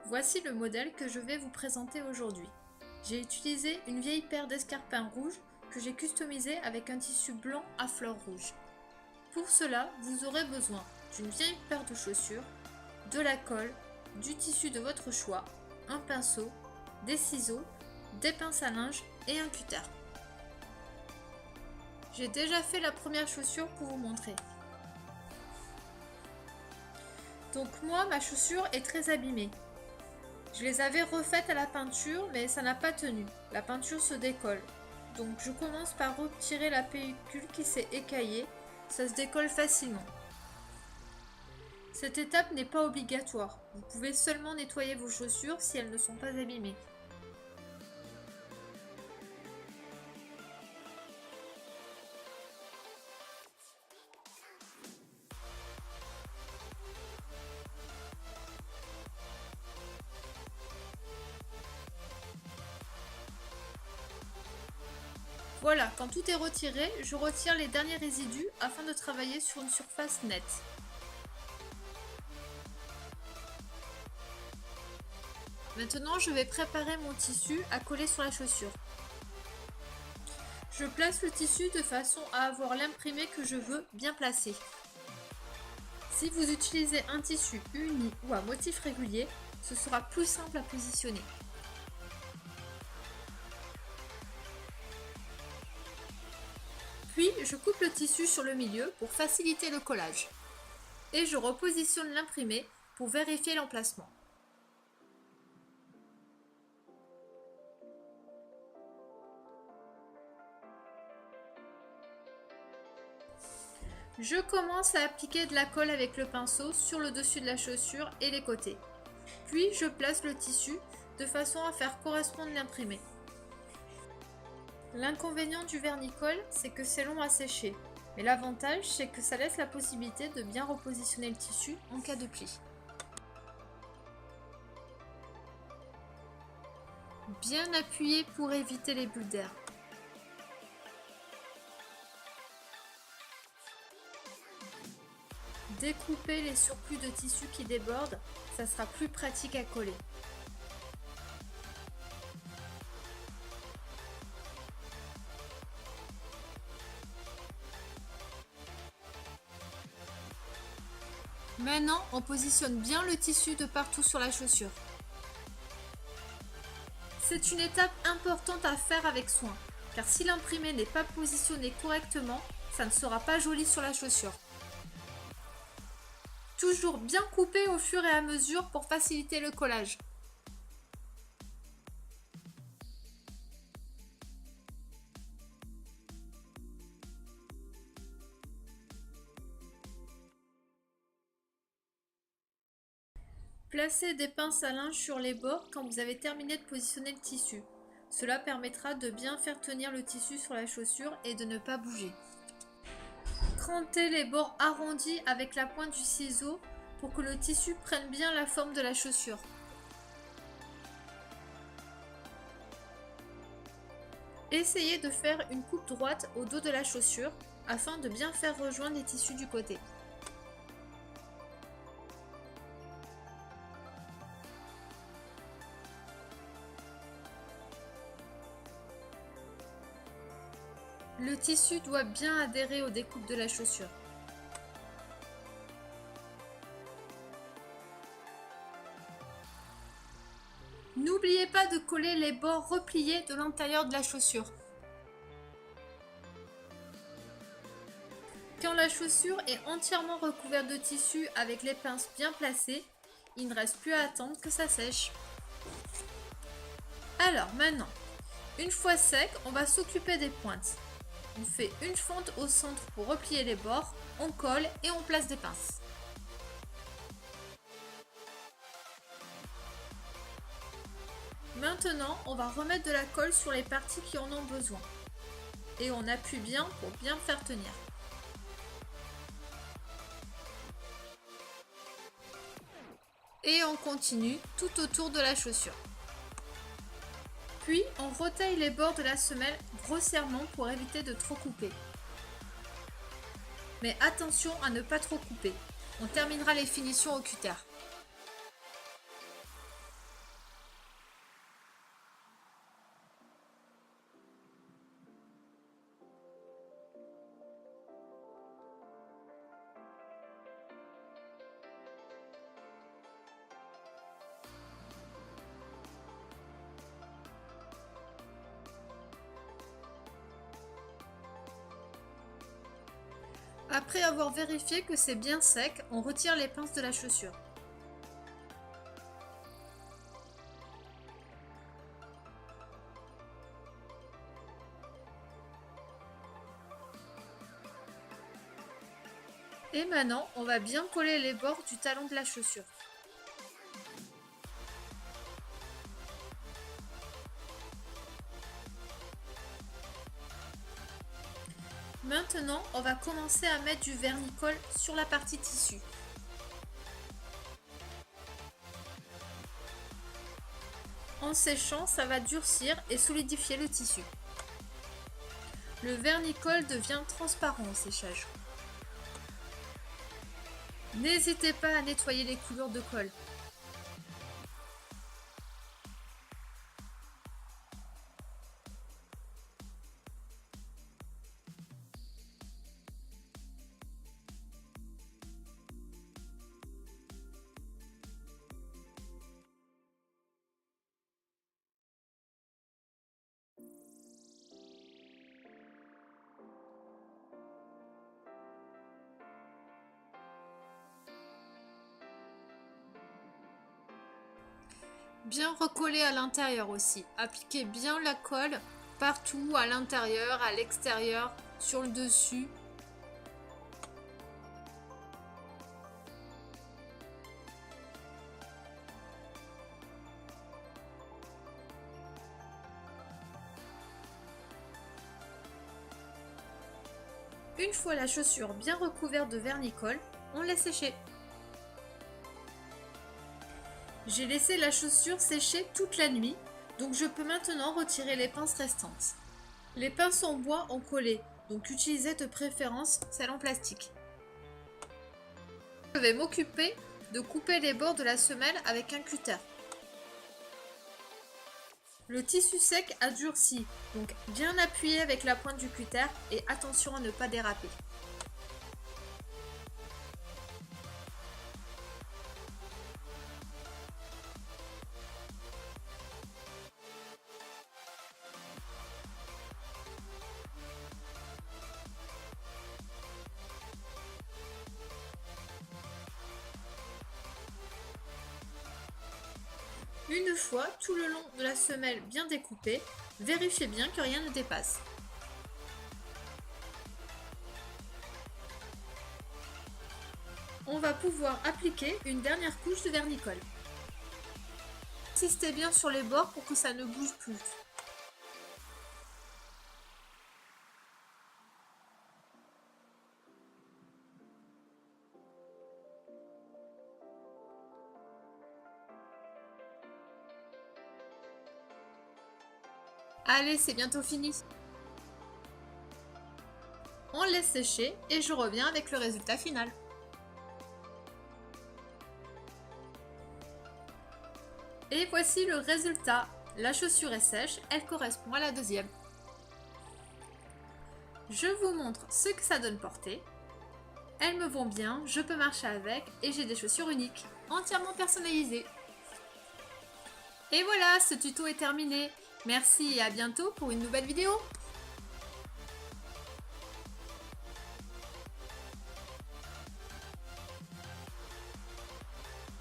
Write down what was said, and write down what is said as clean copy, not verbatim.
Voici le modèle que je vais vous présenter aujourd'hui. J'ai utilisé une vieille paire d'escarpins rouges que j'ai customisé avec un tissu blanc à fleurs rouges. Pour cela, vous aurez besoin d'une vieille paire de chaussures, de la colle, du tissu de votre choix, un pinceau, des ciseaux, des pinces à linge et un cutter. J'ai déjà fait la première chaussure pour vous montrer. Donc moi, ma chaussure est très abîmée. Je les avais refaites à la peinture, mais ça n'a pas tenu. La peinture se décolle. Donc je commence par retirer la pellicule qui s'est écaillée. Ça se décolle facilement. Cette étape n'est pas obligatoire. Vous pouvez seulement nettoyer vos chaussures si elles ne sont pas abîmées. Voilà, quand tout est retiré, je retire les derniers résidus afin de travailler sur une surface nette. Maintenant, je vais préparer mon tissu à coller sur la chaussure. Je place le tissu de façon à avoir l'imprimé que je veux bien placé. Si vous utilisez un tissu uni ou à motif régulier, ce sera plus simple à positionner. Puis, je coupe le tissu sur le milieu pour faciliter le collage. Et je repositionne l'imprimé pour vérifier l'emplacement. Je commence à appliquer de la colle avec le pinceau sur le dessus de la chaussure et les côtés. Puis, je place le tissu de façon à faire correspondre l'imprimé. L'inconvénient du vernis-colle, c'est que c'est long à sécher, mais l'avantage, c'est que ça laisse la possibilité de bien repositionner le tissu en cas de pli. Bien appuyé pour éviter les bulles d'air. Découper les surplus de tissu qui débordent, ça sera plus pratique à coller. Maintenant, on positionne bien le tissu de partout sur la chaussure. C'est une étape importante à faire avec soin, car si l'imprimé n'est pas positionné correctement, ça ne sera pas joli sur la chaussure. Toujours bien couper au fur et à mesure pour faciliter le collage. Placez des pinces à linge sur les bords quand vous avez terminé de positionner le tissu. Cela permettra de bien faire tenir le tissu sur la chaussure et de ne pas bouger. Crantez les bords arrondis avec la pointe du ciseau pour que le tissu prenne bien la forme de la chaussure. Essayez de faire une coupe droite au dos de la chaussure afin de bien faire rejoindre les tissus du côté. Le tissu doit bien adhérer aux découpes de la chaussure. N'oubliez pas de coller les bords repliés de l'intérieur de la chaussure. Quand la chaussure est entièrement recouverte de tissu avec les pinces bien placées, il ne reste plus à attendre que ça sèche. Alors maintenant, une fois sec, on va s'occuper des pointes. On fait une fente au centre pour replier les bords, on colle et on place des pinces. Maintenant, on va remettre de la colle sur les parties qui en ont besoin. Et on appuie bien pour bien faire tenir. Et on continue tout autour de la chaussure. Puis, on retaille les bords de la semelle grossièrement pour éviter de trop couper. Mais attention à ne pas trop couper. On terminera les finitions au cutter. Après avoir vérifié que c'est bien sec, on retire les pinces de la chaussure. Et maintenant, on va bien coller les bords du talon de la chaussure. Maintenant, on va commencer à mettre du vernis-colle sur la partie tissu. En séchant, ça va durcir et solidifier le tissu. Le vernis-colle devient transparent au séchage. N'hésitez pas à nettoyer les coulures de colle. Bien recoller à l'intérieur aussi. Appliquez bien la colle partout, à l'intérieur, à l'extérieur, sur le dessus. Une fois la chaussure bien recouverte de vernis-colle, on laisse sécher. J'ai laissé la chaussure sécher toute la nuit, donc je peux maintenant retirer les pinces restantes. Les pinces en bois ont collé, donc utilisez de préférence celles en plastique. Je vais m'occuper de couper les bords de la semelle avec un cutter. Le tissu sec a durci, donc bien appuyer avec la pointe du cutter et attention à ne pas déraper. Une fois tout le long de la semelle bien découpé, vérifiez bien que rien ne dépasse. On va pouvoir appliquer une dernière couche de vernis-colle. Insistez bien sur les bords pour que ça ne bouge plus. Allez, c'est bientôt fini. On laisse sécher et je reviens avec le résultat final. Et voici le résultat. La chaussure est sèche, elle correspond à la deuxième. Je vous montre ce que ça donne portée. Elles me vont bien, je peux marcher avec et j'ai des chaussures uniques, entièrement personnalisées. Et voilà, ce tuto est terminé. Merci et à bientôt pour une nouvelle vidéo.